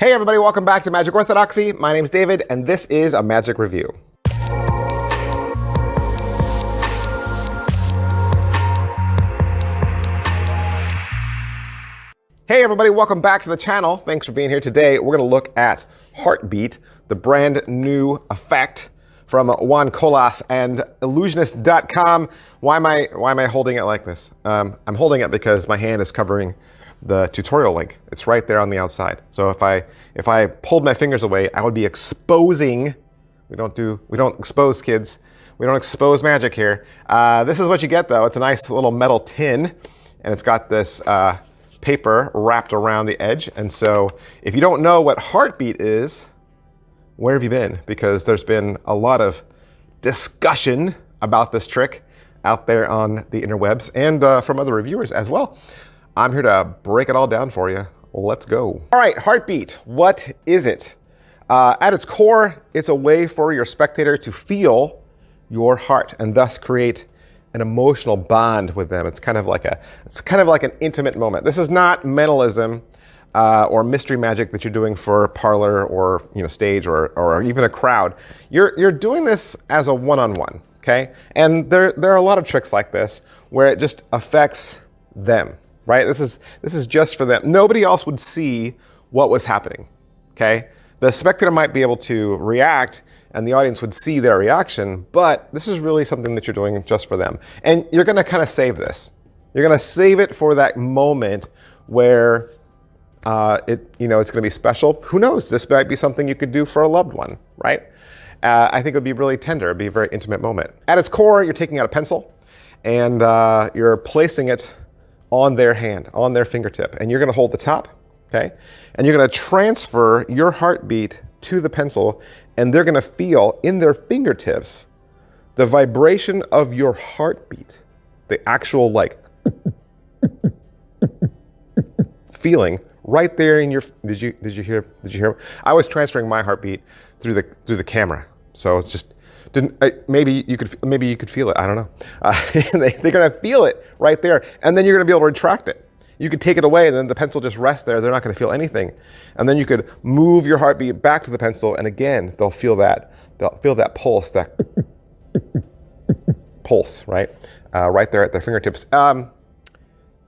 Hey everybody, welcome back to Magic Orthodoxy. My name's David, and this is a Magic Review. Hey everybody, welcome back to the channel. Thanks for being here today. We're gonna look at Heartbeat, the brand new effect from Juan Colás and Ellusionist.com. Why am I holding it like this? I'm holding it because my hand is covering the tutorial link. It's right there on the outside. So if I pulled my fingers away, I would be exposing. We don't expose kids. We don't expose magic here. This is what you get though. It's a nice little metal tin, and it's got this paper wrapped around the edge. And so if you don't know what Heartbeat is, where have you been? Because there's been a lot of discussion about this trick out there on the interwebs and from other reviewers as well. I'm here to break it all down for you. Let's go. All right, Heartbeat, what is it? At its core, it's a way for your spectator to feel your heart and thus create an emotional bond with them. It's kind of like an intimate moment. This is not mentalism or mystery magic that you're doing for parlor or stage or even a crowd. You're doing this as a one-on-one, okay? And there are a lot of tricks like this where it just affects them. Right? This is just for them. Nobody else would see what was happening, okay? The spectator might be able to react and the audience would see their reaction, but this is really something that you're doing just for them. And you're gonna kind of save this. You're gonna save it for that moment where it's gonna be special. Who knows? This might be something you could do for a loved one, right? I think it would be really tender. It'd be a very intimate moment. At its core, you're taking out a pencil and you're placing it on their hand, on their fingertip. And you're gonna hold the top, okay? And you're gonna transfer your heartbeat to the pencil, and they're gonna feel in their fingertips the vibration of your heartbeat, the actual feeling right there in your, did you hear? I was transferring my heartbeat through the camera. So it's just, maybe you could feel it. I don't know. They're gonna feel it right there, and then you're gonna be able to retract it. You could take it away, and then the pencil just rests there. They're not gonna feel anything, and then you could move your heartbeat back to the pencil, and again they'll feel that. They'll feel that pulse, that pulse, right, right there at their fingertips.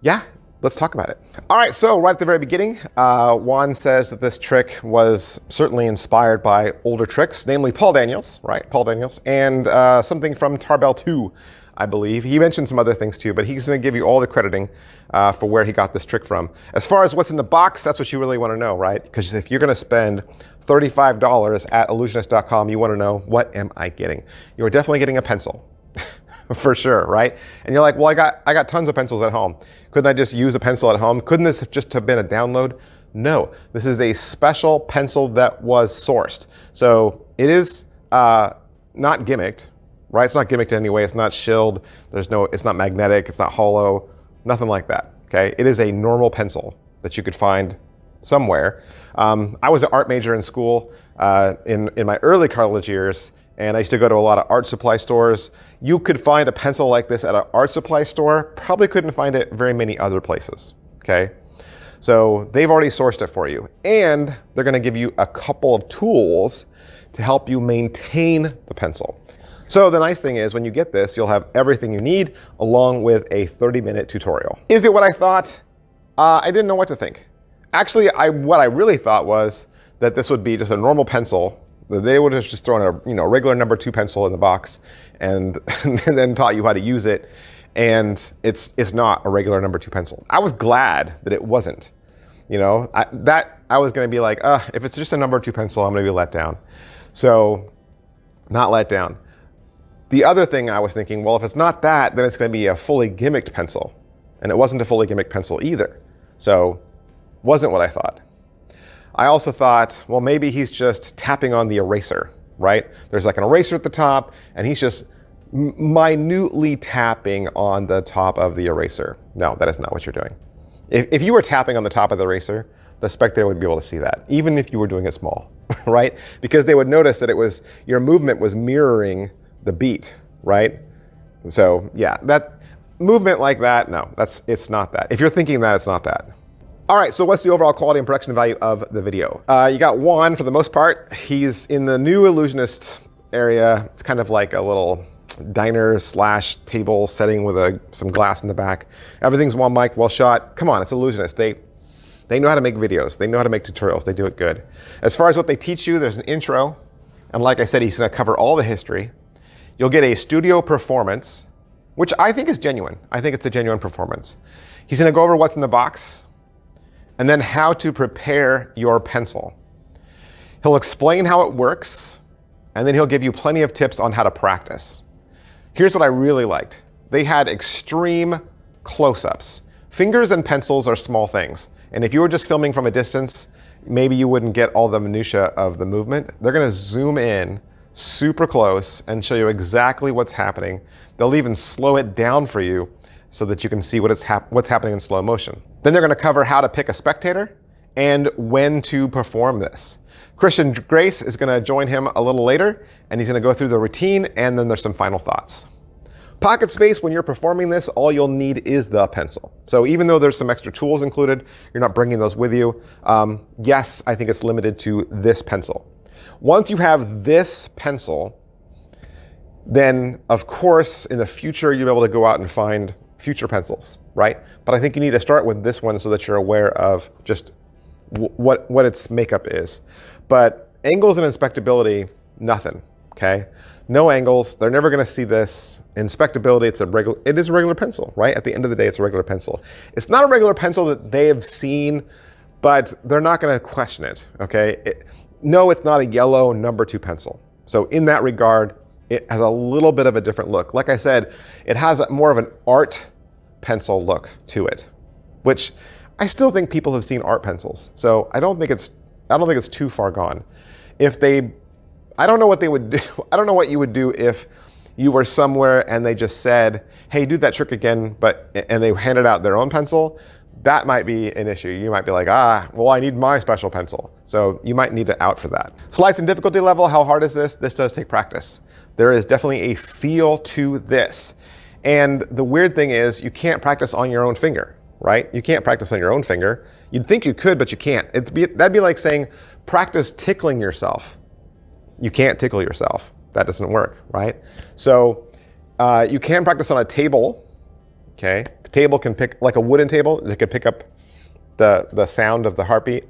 Yeah. Let's talk about it. All right, so right at the very beginning, Juan says that this trick was certainly inspired by older tricks, namely Paul Daniels, right? Paul Daniels, and something from Tarbell 2, I believe. He mentioned some other things too, but he's gonna give you all the crediting for where he got this trick from. As far as what's in the box, that's what you really wanna know, right? Because if you're gonna spend $35 at Ellusionist.com, you wanna know, what am I getting? You're definitely getting a pencil. For sure, right? And you're like, well, I got tons of pencils at home. Couldn't I just use a pencil at home? Couldn't this just have been a download? No, this is a special pencil that was sourced. So it is not gimmicked, right? It's not gimmicked in any way. It's not shilled. It's not magnetic. It's not hollow. Nothing like that, okay? It is a normal pencil that you could find somewhere. I was an art major in school in my early college years, and I used to go to a lot of art supply stores. You could find a pencil like this at an art supply store. Probably couldn't find it very many other places, okay? So they've already sourced it for you. And they're gonna give you a couple of tools to help you maintain the pencil. So the nice thing is when you get this, you'll have everything you need along with a 30-minute tutorial. Is it what I thought? I didn't know what to think. Actually, what I really thought was that this would be just a normal pencil. They would have just thrown a regular number 2 pencil in the box and then taught you how to use it. And it's not a regular number 2 pencil. I was glad that it wasn't. I was gonna be like, if it's just a number 2 pencil, I'm gonna be let down. So, not let down. The other thing I was thinking, well, if it's not that, then it's gonna be a fully gimmicked pencil. And it wasn't a fully gimmicked pencil either. So, wasn't what I thought. I also thought, well, maybe he's just tapping on the eraser, right? There's like an eraser at the top, and he's just minutely tapping on the top of the eraser. No, that is not what you're doing. If you were tapping on the top of the eraser, the spectator would be able to see that, even if you were doing it small, right? Because they would notice that your movement was mirroring the beat, right? So yeah, that movement like that, no, it's not that. If you're thinking that, it's not that. All right, so what's the overall quality and production value of the video? You got Juan for the most part. He's in the new Ellusionist area. It's kind of like a little diner slash table setting with some glass in the back. Everything's well mic'd, well shot. Come on, it's Ellusionist. They know how to make videos. They know how to make tutorials. They do it good. As far as what they teach you, there's an intro. And like I said, he's gonna cover all the history. You'll get a studio performance, which I think is genuine. I think it's a genuine performance. He's gonna go over what's in the box and then how to prepare your pencil. He'll explain how it works, and then he'll give you plenty of tips on how to practice. Here's what I really liked. They had extreme close-ups. Fingers and pencils are small things. And if you were just filming from a distance, maybe you wouldn't get all the minutia of the movement. They're gonna zoom in super close and show you exactly what's happening. They'll even slow it down for you so that you can see what's happening in slow motion. Then they're gonna cover how to pick a spectator and when to perform this. Christian Grace is gonna join him a little later, and he's gonna go through the routine, and then there's some final thoughts. Pocket space, when you're performing this, all you'll need is the pencil. So even though there's some extra tools included, you're not bringing those with you. Yes, I think it's limited to this pencil. Once you have this pencil, then of course, in the future, you'll be able to go out and find future pencils, right? But I think you need to start with this one so that you're aware of just what its makeup is. But angles and inspectability, nothing, okay? No angles, they're never gonna see this. Inspectability, it is a regular pencil, right? At the end of the day, it's a regular pencil. It's not a regular pencil that they have seen, but they're not gonna question it, okay? No, it's not a yellow number 2 pencil. So in that regard, it has a little bit of a different look. Like I said, it has more of an art pencil look to it, which I still think people have seen art pencils. So I don't think it's too far gone. I don't know what they would do. I don't know what you would do if you were somewhere and they just said, hey, do that trick again, and they handed out their own pencil. That might be an issue. You might be like, well, I need my special pencil. So you might need it out for that. Slice and difficulty level, how hard is this? This does take practice. There is definitely a feel to this. And the weird thing is you can't practice on your own finger, right? You can't practice on your own finger. You'd think you could, but you can't. That'd be like saying practice tickling yourself. You can't tickle yourself. That doesn't work, right? So you can practice on a table, okay? The table can pick, like a wooden table, that could pick up the sound of the heartbeat.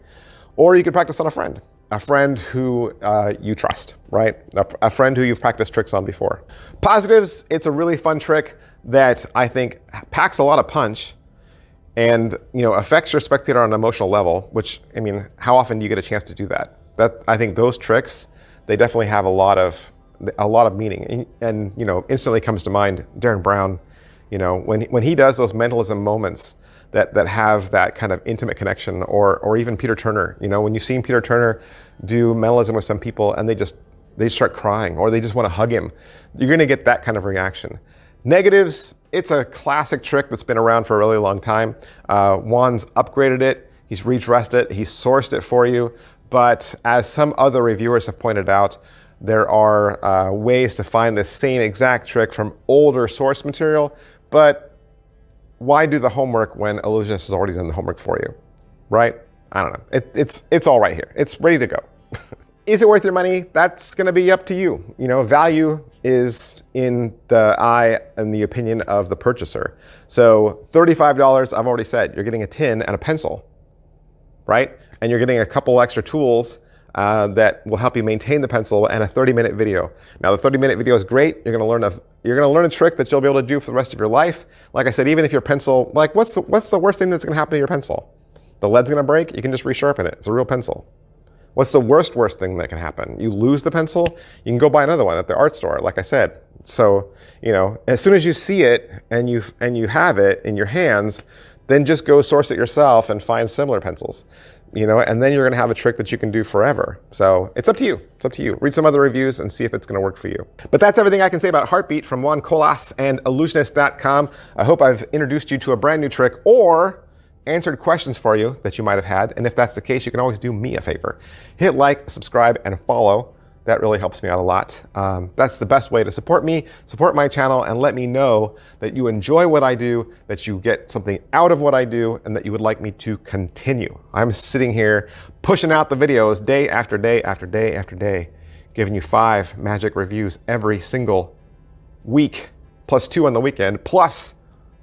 Or you could practice on a friend who you trust, right? A friend who you've practiced tricks on before. Positives, it's a really fun trick that I think packs a lot of punch and affects your spectator on an emotional level, which, I mean, how often do you get a chance to do that? I think those tricks, they definitely have a lot of meaning. And instantly comes to mind Darren Brown, when he does those mentalism moments that have that kind of intimate connection, or even Peter Turner, when you've seen Peter Turner do mentalism with some people and they start crying or they just want to hug him, you're going to get that kind of reaction. Negatives, it's a classic trick that's been around for a really long time. Juan's upgraded it, he's redressed it, he's sourced it for you. But as some other reviewers have pointed out, there are ways to find the same exact trick from older source material. But why do the homework when Ellusionist has already done the homework for you, right? I don't know. It's all right here. It's ready to go. Is it worth your money? That's going to be up to you. Value is in the eye and the opinion of the purchaser. So $35, I've already said, you're getting a tin and a pencil, right? And you're getting a couple extra tools that will help you maintain the pencil, and a 30-minute video. Now, the 30-minute video is great. You're going to learn a trick that you'll be able to do for the rest of your life. Like I said, even if your pencil, what's the worst thing that's going to happen to your pencil? The lead's going to break. You can just resharpen it. It's a real pencil. What's the worst thing that can happen? You lose the pencil. You can go buy another one at the art store. Like I said. So as soon as you see it and you have it in your hands, then just go source it yourself and find similar pencils. And then you're going to have a trick that you can do forever. So it's up to you. It's up to you. Read some other reviews and see if it's going to work for you. But that's everything I can say about Heartbeat from Juan, Colás, and Ellusionist.com. I hope I've introduced you to a brand new trick or answered questions for you that you might have had. And if that's the case, you can always do me a favor. Hit like, subscribe, and follow That really helps me out a lot. That's the best way to support me, support my channel, and let me know that you enjoy what I do, that you get something out of what I do, and that you would like me to continue. I'm sitting here pushing out the videos day after day after day after day, giving you 5 magic reviews every single week, plus 2 on the weekend, plus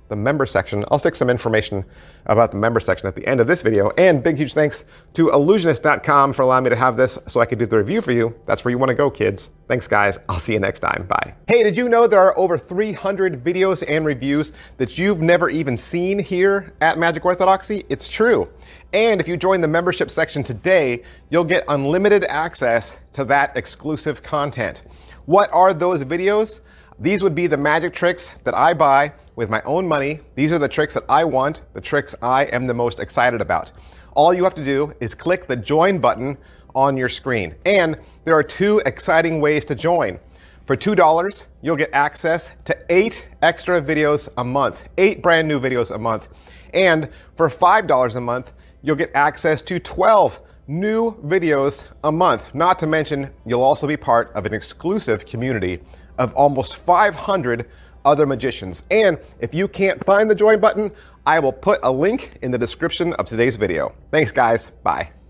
the member section. I'll stick some information about the member section at the end of this video. And big, huge thanks to Ellusionist.com for allowing me to have this so I could do the review for you. That's where you want to go, kids. Thanks, guys. I'll see you next time. Bye. Hey, did you know there are over 300 videos and reviews that you've never even seen here at Magic Orthodoxy? It's true. And if you join the membership section today, you'll get unlimited access to that exclusive content. What are those videos? These would be the magic tricks that I buy with my own money. These are the tricks that I want, the tricks I am the most excited about. All you have to do is click the join button on your screen. And there are 2 exciting ways to join. For $2, you'll get access to 8 extra videos a month, 8 brand new videos a month. And for $5 a month, you'll get access to 12 new videos a month. Not to mention, you'll also be part of an exclusive community of almost 500 other magicians. And if you can't find the join button, I will put a link in the description of today's video. Thanks, guys. Bye.